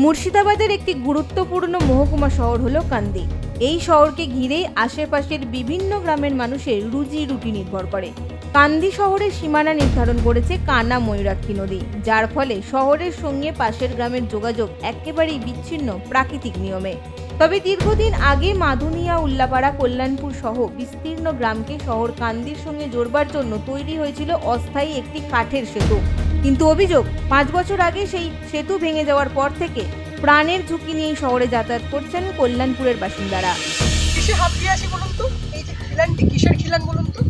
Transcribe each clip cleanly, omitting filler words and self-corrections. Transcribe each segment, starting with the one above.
মুর্শিদাবাদের একটি গুরুত্বপূর্ণ মহকুমা শহর হলো কান্দি। এই শহরকে ঘিরেই আশেপাশের বিভিন্ন গ্রামের মানুষের রুজি রুটি নির্ভর করে। কান্দি শহরের সীমানা নির্ধারণ করেছে কানা ময়ূরাক্ষী নদী, যার ফলে শহরের সঙ্গে পাশের গ্রামের যোগাযোগ একেবারেই বিচ্ছিন্ন প্রাকৃতিক নিয়মে। তবে দীর্ঘদিন আগে মাধুনিয়া, উল্লাপাড়া, কল্যাণপুর সহ বিস্তীর্ণ গ্রামকে শহর কান্দির সঙ্গে জোড়বার জন্য তৈরি হয়েছিল অস্থায়ী একটি কাঠের সেতু। কিন্তু অভিযোগ, 5 বছর আগে সেই সেতু ভেঙে যাওয়ার পর থেকে প্রাণের ঝুঁকি নিয়ে শহরে যাতায়াত করছেন কল্যাণপুরের বাসিন্দারা। কিসে হাত দিয়ে আসি বলুন তো? এই যে খিলানটি কিসের খিলান বলুন তো?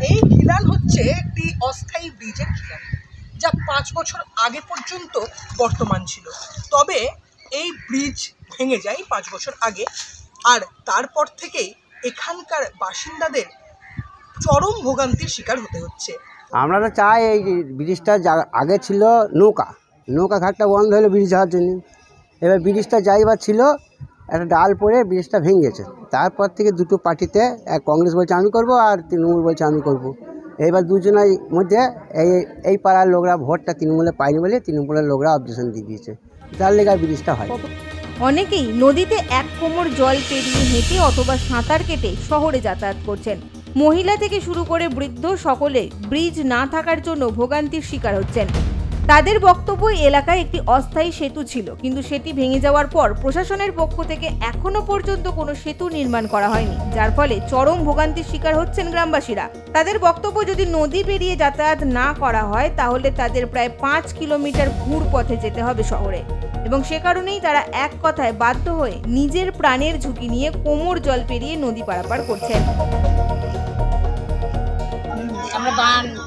এই খিলান হচ্ছে একটি অস্থায়ী ব্রিজের খিলান, যা 5 বছর আগে পর্যন্ত বর্তমান ছিল। তবে এই ব্রিজ ভেঙে যায় 5 বছর আগে, আর তারপর থেকেই এখানকার বাসিন্দাদের চরম ভোগান্তির শিকার হতে হচ্ছে। আমরা তো চাই এই ব্রিজটা আগে ছিল নৌকা ঘাটটা বন্ধ হলো ব্রিজ হওয়ার জন্য। এবার ব্রিজটা যাইবার ছিল, একটা ডাল পড়ে ব্রিজটা ভেঙে গেছে। তারপর থেকে দুটো পার্টিতে, এক কংগ্রেস বলছে আমি করব আর তৃণমূল বলছে আমি করব। এবার দুজনের মধ্যে এই পাড়ার লোকরা ভোটটা তৃণমূলে পায়নি বলে তৃণমূলের লোকরা অবজেকশন দিয়ে দিয়েছে, যার লেগে ব্রিজটা হয়। অনেকেই নদীতে 1 কোমর জল পেরিয়ে হেঁটে অথবা সাঁতার কেটে শহরে যাতায়াত করছেন। মহিলা থেকে শুরু করে বৃদ্ধ সকলে ব্রিজ না থাকার জন্য ভোগান্তির শিকার হচ্ছেন। তাদের বক্তব্য, এলাকায় একটি অস্থায়ী সেতু ছিল, কিন্তু সেটি ভেঙে যাওয়ার পর প্রশাসনের পক্ষ থেকে এখনো পর্যন্ত কোনো সেতু নির্মাণ করা হয়নি, যার ফলে চরম ভোগান্তির শিকার হচ্ছেন গ্রামবাসীরা। তাদের বক্তব্য, যদি নদী পেরিয়ে যাতায়াত না করা হয় তাহলে তাদের প্রায় 5 কিলোমিটার ঘুর পথে যেতে হবে শহরে, এবং সে কারণেই তারা এক কথায় বাধ্য হয়ে নিজের প্রাণের ঝুঁকি নিয়ে কোমর জল পেরিয়ে নদী পারাপার করছেন। আমরা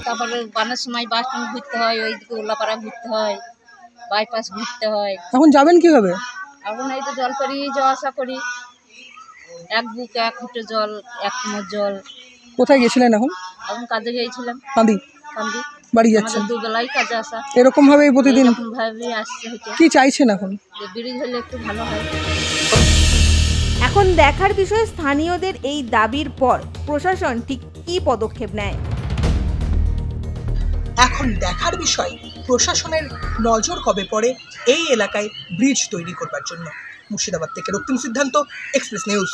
তারপরে বানের সময় বাস স্ট্যান্ড ঘুরতে হয়, ওইদিকে উল্লাপাড়া ঘুরতে হয়, বাইপাস ঘুরতে হয়। এখন যাবেন কিভাবে? এখন এই তো জল পেরিয়ে যাওয়া আসা করি। 1 বুক 1 ফুটে জল, 1 কোমর জল। কোথায় গেছিলেন এখন? এখন কাজে গিয়েছিলাম কান্দি। বাড়ি যাচ্ছেন? দুবেলাই কাজে আসা। এরকম ভাবে প্রতিদিন ভাবে আসছে। কি চাইছেন এখন? ব্রিজ হলে একটু ভালো হয়। এখন দেখার বিষয় স্থানীয়দের এই দাবির পর প্রশাসন ঠিক কী পদক্ষেপ নেয়। এখন দেখার বিষয় প্রশাসনের নজর কবে পড়ে এই এলাকায় ব্রিজ তৈরি করবার জন্য। মুর্শিদাবাদ থেকে রক্তিম সিদ্ধান্ত, এক্সপ্রেস নিউজ।